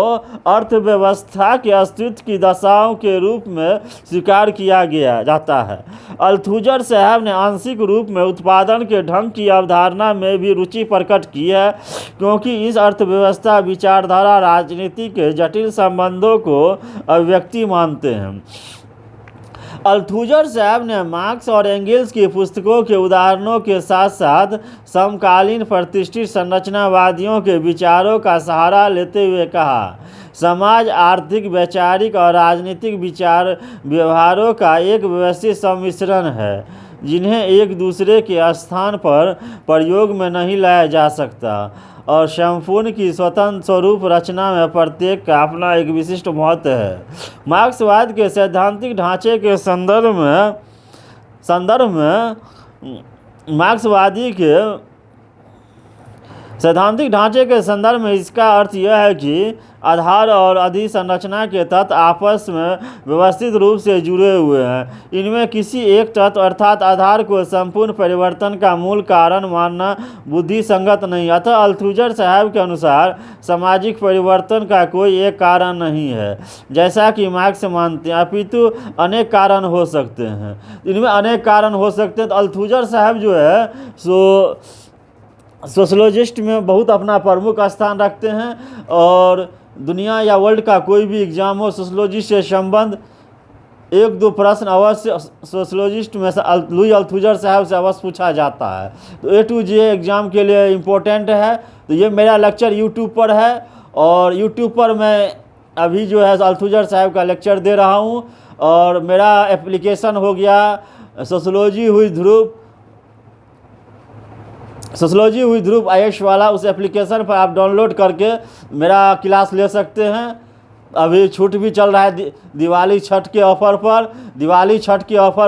अर्थव्यवस्था के अस्तित्व की दशाओं के रूप में स्वीकार किया जाता है। अल्थुजर साहब ने आंशिक रूप में उत्पादन के ढंग की अवधारणा में भी रुचि प्रकट की है क्योंकि इस अर्थव्यवस्था, विचारधारा, राजनीति के जटिल संबंधों को अभिव्यक्ति मानते हैं। अल्थुजर साहब ने मार्क्स और एंगल्स की पुस्तकों के उदाहरणों के साथ साथ समकालीन प्रतिष्ठित संरचनावादियों के विचारों का सहारा लेते हुए कहा, समाज आर्थिक, वैचारिक और राजनीतिक विचार व्यवहारों का एक व्यवस्थित सम्मिश्रण है जिन्हें एक दूसरे के स्थान पर प्रयोग में नहीं लाया जा सकता, और संपूर्ण की स्वतंत्र स्वरूप रचना में प्रत्येक का अपना एक विशिष्ट महत्व है। मार्क्सवाद के सैद्धांतिक ढांचे के संदर्भ में मार्क्सवादी के सैद्धांतिक ढांचे के संदर्भ में इसका अर्थ यह है कि आधार और अधिसंरचना के तत्व आपस में व्यवस्थित रूप से जुड़े हुए हैं। इनमें किसी एक तत्व अर्थात आधार को संपूर्ण परिवर्तन का मूल कारण मानना बुद्धिसंगत नहीं। अतः अल्थुजर साहब के अनुसार सामाजिक परिवर्तन का कोई एक कारण नहीं है जैसा कि मार्क्स मानते हैं, अपितु अनेक कारण हो सकते हैं। इनमें अनेक कारण हो सकते हैं। तो अल्थुजर साहब जो है सो सोशलॉजिस्ट में बहुत अपना प्रमुख स्थान रखते हैं, और दुनिया या वर्ल्ड का कोई भी एग्जाम हो सोशलॉजी से संबंध एक दो प्रश्न अवश्य सोशलॉजिस्ट में से लुई अल्थुजर साहब से अवश्य पूछा जाता है। तो A to J एग्ज़ाम के लिए इम्पोर्टेंट है। तो ये मेरा लेक्चर यूट्यूब पर है, और यूट्यूब पर मैं अभी जो है अल्थुजर साहब का लेक्चर दे रहा हूँ, और मेरा एप्लीकेशन हो गया सोशलॉजी हुई ध्रुव IS वाला। उस एप्लीकेशन पर आप डाउनलोड करके मेरा क्लास ले सकते हैं। अभी छूट भी चल रहा है दिवाली छठ के ऑफ़र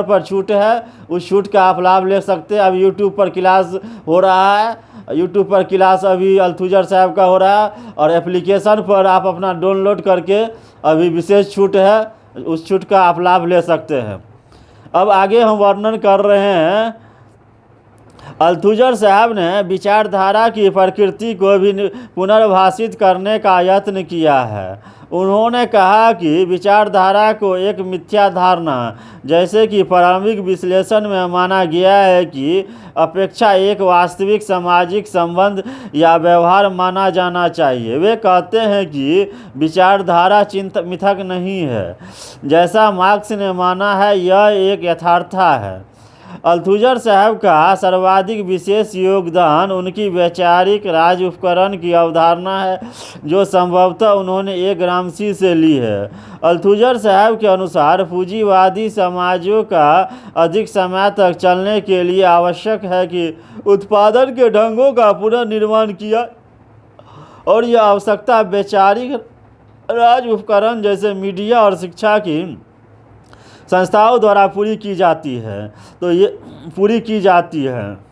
पर छूट है, उस छूट का आप लाभ ले सकते हैं। अभी यूट्यूब पर क्लास हो रहा है, यूट्यूब पर क्लास अभी अल्थुजर साहब का हो रहा है, और एप्लीकेशन पर आप अपना डाउनलोड करके अभी विशेष छूट है, उस छूट का आप लाभ ले सकते हैं। अब आगे हम वर्णन कर रहे हैं। अल्थुजर साहब ने विचारधारा की प्रकृति को भी पुनर्भाषित करने का यत्न किया है। उन्होंने कहा कि विचारधारा को एक मिथ्या धारणा, जैसे कि प्रारंभिक विश्लेषण में माना गया है कि अपेक्षा एक वास्तविक सामाजिक संबंध या व्यवहार माना जाना चाहिए। वे कहते हैं कि विचारधारा मिथक नहीं है जैसा मार्क्स ने माना है, यह एक यथार्थता है। अल्थुजर साहब का सर्वाधिक विशेष योगदान उनकी वैचारिक राज उपकरण की अवधारणा है, जो संभवतः उन्होंने एक ग्रामसी से ली है। अल्थुजर साहब के अनुसार पूंजीवादी समाजों का अधिक समय तक चलने के लिए आवश्यक है कि उत्पादन के ढंगों का पुनर्निर्माण किया, और यह आवश्यकता वैचारिक राज उपकरण जैसे मीडिया और शिक्षा की संस्थाओं द्वारा पूरी की जाती है। तो ये पूरी की जाती है।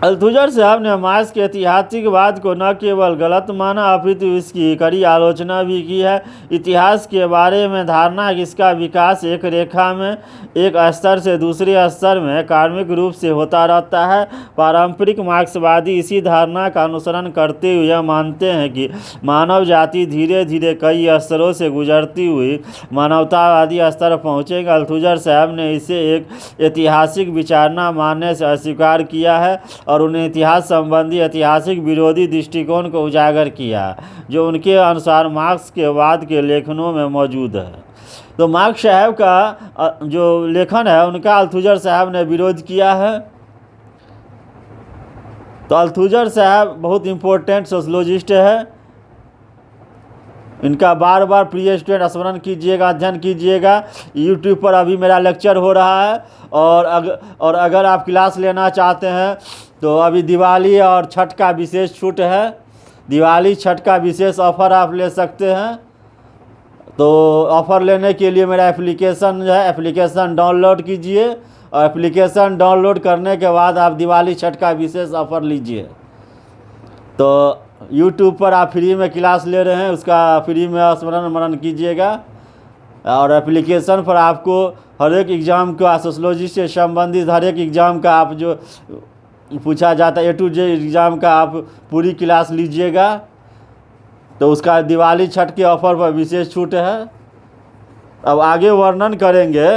अल्थुजर साहब ने मार्क्स के ऐतिहासिकवाद को न केवल गलत माना अपितु इसकी कड़ी आलोचना भी की है। इतिहास के बारे में धारणा कि इसका विकास एक रेखा में एक स्तर से दूसरे स्तर में कार्मिक रूप से होता रहता है। पारंपरिक मार्क्सवादी इसी धारणा का अनुसरण करते हुए मानते हैं कि मानव जाति धीरे धीरे कई स्तरों से गुजरती हुई मानवतावादी स्तर पहुँचेगी। अल्थुजर साहब ने इसे एक ऐतिहासिक विचारना मानने से अस्वीकार किया है, और उन्हें इतिहास संबंधी ऐतिहासिक विरोधी दृष्टिकोण को उजागर किया, जो उनके अनुसार मार्क्स के बाद के लेखनों में मौजूद है। तो मार्क्स साहब का जो लेखन है उनका अल्थुजर साहब ने विरोध किया है। तो अल्थुजर साहब बहुत इम्पोर्टेंट सोशलॉजिस्ट है। इनका बार बार प्रिय स्टूडेंट स्मरण कीजिएगा, अध्ययन कीजिएगा। यूट्यूब पर अभी मेरा लेक्चर हो रहा है, और अगर आप क्लास लेना चाहते हैं तो अभी दिवाली और छठ का विशेष छूट है। दिवाली छठ का विशेष ऑफ़र आप ले सकते हैं। तो ऑफ़र लेने के लिए मेरा एप्लीकेशन जो है, एप्लीकेशन डाउनलोड कीजिए, और एप्लीकेशन डाउनलोड करने के बाद आप दिवाली छठ का विशेष ऑफ़र लीजिए। तो यूट्यूब पर आप फ्री में क्लास ले रहे हैं, उसका फ्री में स्मरण मनन कीजिएगा। और एप्लीकेशन पर आपको हर एक एग्ज़ाम का सोशलॉजी से संबंधित हर एक एग्ज़ाम का आप जो पूछा जाता है A to J एग्ज़ाम का आप पूरी क्लास लीजिएगा। तो उसका दिवाली छठ के ऑफ़र पर विशेष छूट है। अब आगे वर्णन करेंगे।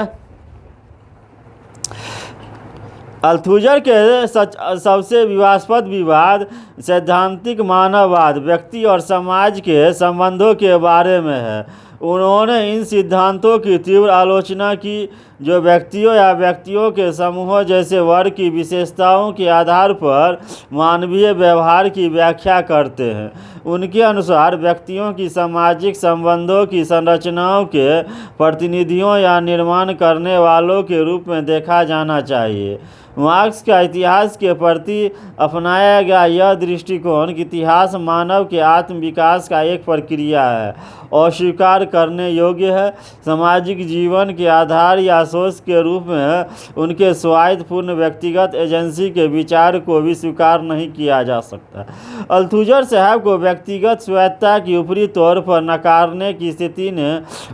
अल्थुजर के सबसे विवादास्पद विवाद सैद्धांतिक मानववाद व्यक्ति और समाज के संबंधों के बारे में है। उन्होंने इन सिद्धांतों की तीव्र आलोचना की जो व्यक्तियों या व्यक्तियों के समूहों जैसे वर्ग की विशेषताओं के आधार पर मानवीय व्यवहार की व्याख्या करते हैं। उनके अनुसार व्यक्तियों की सामाजिक संबंधों की संरचनाओं के प्रतिनिधियों या निर्माण करने वालों के रूप में देखा जाना चाहिए। मार्क्स का इतिहास के प्रति अपनाया गया यह दृष्टिकोण कि इतिहास मानव के आत्म विकास का एक प्रक्रिया है, अस्वीकार करने योग्य है। सामाजिक जीवन के आधार या सोच के रूप में उनके स्वायत्तपूर्ण व्यक्तिगत एजेंसी के विचार को भी स्वीकार नहीं किया जा सकता। अल्थुजर साहब को व्यक्तिगत स्वायत्तता की ऊपरी तौर पर नकारने की स्थिति ने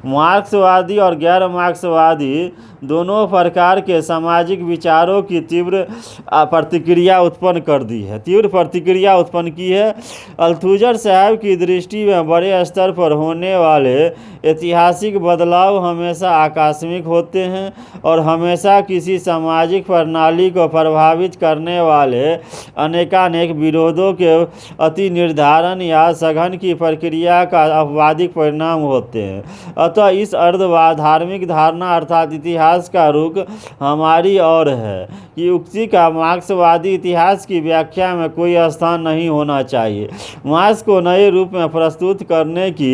मार्क्सवादी और गैर मार्क्सवादी दोनों प्रकार के सामाजिक विचारों की तीव्र प्रतिक्रिया उत्पन्न कर दी है, तीव्र प्रतिक्रिया उत्पन्न की है। अल्थुजर साहब की दृष्टि में बड़े स्तर पर होने वाले ऐतिहासिक बदलाव हमेशा आकस्मिक होते हैं और हमेशा किसी सामाजिक प्रणाली को प्रभावित करने वाले अनेकानेक विरोधों के अति निर्धारण या सघन की प्रक्रिया का अपवादिक परिणाम होते हैं। अतः इस धार्मिक धारणा अर्थात इतिहास का रुख हमारी ओर है कि उक्ति का मार्क्सवादी इतिहास की व्याख्या में कोई स्थान नहीं होना चाहिए। मार्क्स को नए रूप में प्रस्तुत करने की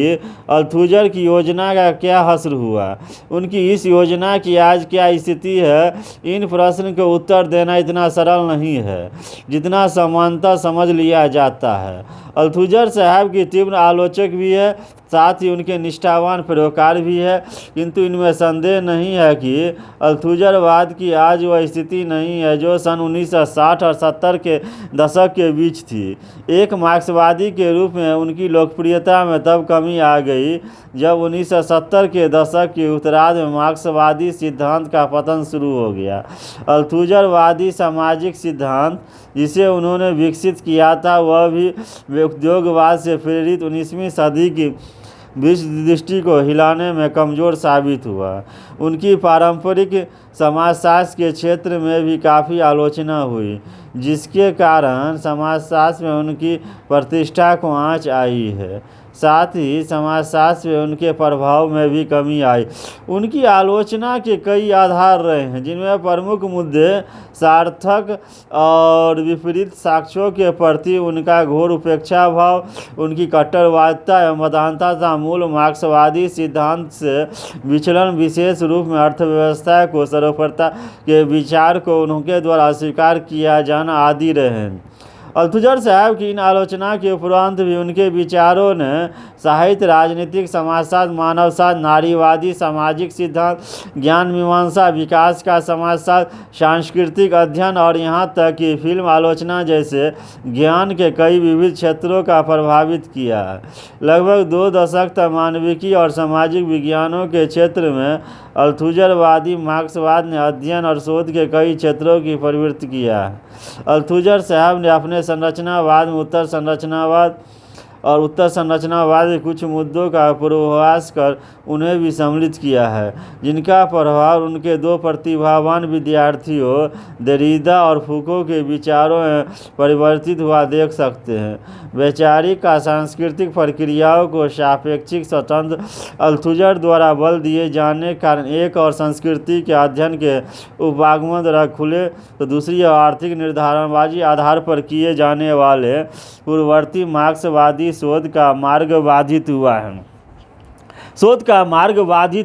अल्थुजर की योजना का क्या हश्र हुआ, उनकी इस योजना की आज क्या स्थिति है, इन प्रश्न के उत्तर देना इतना सरल नहीं है जितना समानता समझ लिया जाता है। अल्थुजर साहब की तीव्र आलोचक भी है, साथ ही उनके निष्ठावान पैरोकार भी है, किंतु इनमें संदेह नहीं है कि अल्थुजरवाद की आज वह स्थिति नहीं है जो सन 1960 और 70 के दशक के बीच थी। एक मार्क्सवादी के रूप में उनकी लोकप्रियता में तब कमी आ गई जब 1970 के दशक के उत्तरार्ध में मार्क्सवादी सिद्धांत का पतन शुरू हो गया। अल्थुजरवादी सामाजिक सिद्धांत जिसे उन्होंने विकसित किया था वह भी उद्योगवाद से प्रेरित 19वीं सदी की विश्व दृष्टि को हिलाने में कमज़ोर साबित हुआ। उनकी पारंपरिक समाजशास्त्र के क्षेत्र में भी काफ़ी आलोचना हुई, जिसके कारण समाजशास्त्र में उनकी प्रतिष्ठा को आँच आई है। साथ ही समाजशास्त्र में उनके प्रभाव में भी कमी आई। उनकी आलोचना के कई आधार रहे हैं, जिनमें प्रमुख मुद्दे सार्थक और विपरीत साक्ष्यों के प्रति उनका घोर उपेक्षा भाव, उनकी कट्टरवादिता एवं मतान्तर तथा मूल मार्क्सवादी सिद्धांत से विचलन, विशेष रूप में अर्थव्यवस्था को सर्वोपरि के विचार को उनके द्वारा अस्वीकार किया जाना आदि रहे हैं। अल्थुजर साहब की इन आलोचना के उपरांत भी उनके विचारों ने साहित्य, राजनीतिक, समाजशास्त्र, मानवशास्त्र, नारीवादी, सामाजिक सिद्धांत, ज्ञान मीमांसा, विकास का समाजशास्त्र, सांस्कृतिक अध्ययन और यहाँ तक कि फिल्म आलोचना जैसे ज्ञान के कई विविध क्षेत्रों का प्रभावित किया है। लगभग 2 दशक तक मानविकी और सामाजिक विज्ञानों के क्षेत्र में अल्थुजरवादी मार्क्सवाद ने अध्ययन और शोध के कई क्षेत्रों की प्रवृत्ति किया है। अल्थुजर साहब ने अपने संरचनावाद में उत्तर संरचनावाद के कुछ मुद्दों का पूर्वाभास कर उन्हें भी सम्मिलित किया है, जिनका प्रभाव उनके 2 प्रतिभावान विद्यार्थियों देरिदा और फूको के विचारों में परिवर्तित हुआ देख सकते हैं। वैचारिक का सांस्कृतिक प्रक्रियाओं को सापेक्षिक स्वतंत्र अल्थुजर द्वारा बल दिए जाने के कारण एक और संस्कृति के अध्ययन के उपागम द्वारा खुले तो दूसरी आर्थिक निर्धारणबाजी आधार पर किए जाने वाले पूर्ववर्ती मार्क्सवादी शोध का मार्ग बाधित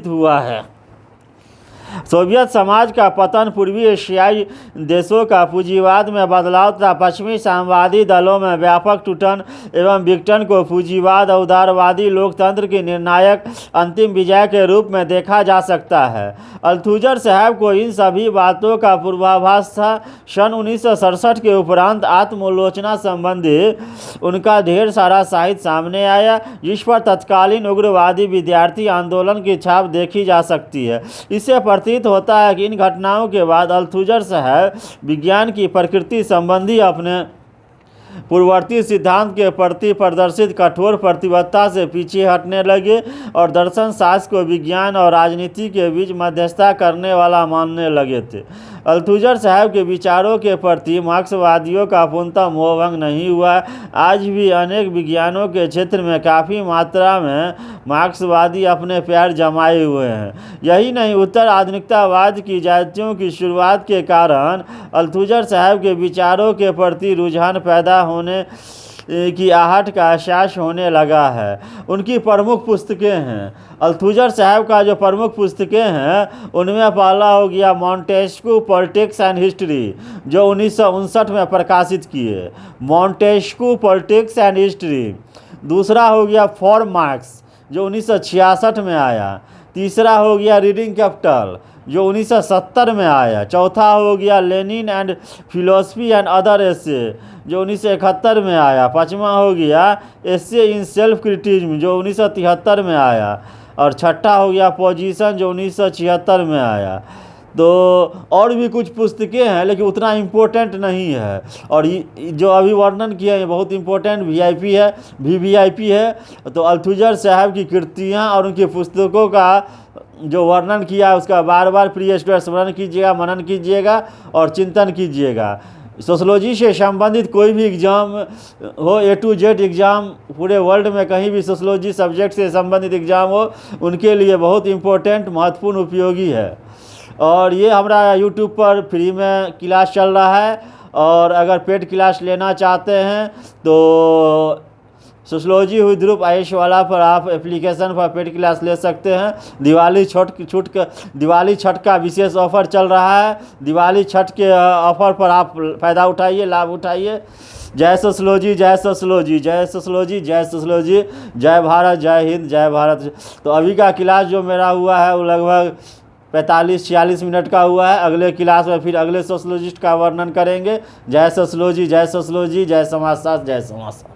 हुआ है। सोवियत समाज का पतन, पूर्वी एशियाई देशों का पूंजीवाद में बदलाव तथा पश्चिमी साम्यवादी दलों में व्यापक टूटन एवं विघटन को पूंजीवाद और उदारवादी लोकतंत्र की निर्णायक अंतिम विजय के रूप में देखा जा सकता है। अल्थुजर साहब को इन सभी बातों का पूर्वाभास था। सन 1967 के उपरांत आत्मोलोचना संबंधी उनका ढेर सारा साहित्य सामने आया, जिस पर तत्कालीन उग्रवादी विद्यार्थी आंदोलन की छाप देखी जा सकती है। इससे प्रतीत होता है कि इन घटनाओं के बाद अल्थुजर साहब विज्ञान की प्रकृति संबंधी अपने पूर्ववर्ती सिद्धांत के प्रति प्रदर्शित कठोर प्रतिबद्धता से पीछे हटने लगे और दर्शन शास्त्र को विज्ञान और राजनीति के बीच मध्यस्थता करने वाला मानने लगे थे। अल्थुजर साहब के विचारों के प्रति मार्क्सवादियों का पूर्णतः मोहभंग नहीं हुआ। आज भी अनेक विज्ञानों के क्षेत्र में काफ़ी मात्रा में मार्क्सवादी अपने पैर जमाए हुए हैं। यही नहीं, उत्तर आधुनिकतावाद की जातियों की शुरुआत के कारण अल्थुजर साहब के विचारों के प्रति रुझान पैदा होने की आहट का एहसास होने लगा है। उनकी प्रमुख पुस्तकें हैं, अल्थुजर साहब का जो प्रमुख पुस्तकें हैं उनमें पहला हो गया मॉन्टेस्क्यू पॉलिटिक्स एंड हिस्ट्री, जो 1959 में प्रकाशित किए, मॉन्टेस्क्यू पॉलिटिक्स एंड हिस्ट्री। दूसरा हो गया फॉर मार्क्स, जो 1966 में आया। तीसरा हो गया रीडिंग कैपिटल, जो 1970 में आया। चौथा हो गया Lenin and philosophy and other essays, जो 1971 में आया। पाँचवा हो गया एसे इन सेल्फ क्रिटिज्म, जो 1973 में आया। और छठा हो गया पोजीशन, जो 1976 में आया। तो और भी कुछ पुस्तकें हैं लेकिन उतना इम्पोर्टेंट नहीं है। और जो अभी वर्णन किया है बहुत इम्पोर्टेंट वीआईपी है, वीवीआईपी है। तो अल्थुजर साहब की कृतियाँ और उनकी पुस्तकों का जो वर्णन किया है उसका बार बार प्रिय स्टूडेंट स्मरण कीजिएगा, मनन कीजिएगा और चिंतन कीजिएगा। सोशलॉजी से संबंधित कोई भी एग्ज़ाम हो, A to Z एग्ज़ाम पूरे वर्ल्ड में कहीं भी सोशलॉजी सब्जेक्ट से संबंधित एग्ज़ाम हो, उनके लिए बहुत इम्पोर्टेंट, महत्वपूर्ण, उपयोगी है। और ये हमारा यूट्यूब पर फ्री में क्लास चल रहा है। और अगर पेड क्लास लेना चाहते हैं तो सोशलॉजी विद ग्रुप आयुष वाला पर आप एप्लीकेशन पर पेड क्लास ले सकते हैं। दिवाली छठ का विशेष ऑफर चल रहा है। दिवाली छठ के ऑफर पर आप फ़ायदा उठाइए, लाभ उठाइए। जय सोशलॉजी, जय सोशलॉजी, जय सोशलॉजी, जय सोशलॉजी, जय भारत, जय हिंद, जय भारत। तो अभी का क्लास जो मेरा हुआ है वो लगभग 45-46 मिनट का हुआ है। अगले क्लास में फिर अगले सोशलॉजिस्ट का वर्णन करेंगे। जय सोशलॉजी, जय सोशलॉजी, जय समाजशास्त्र, जय समाजशास्त्र।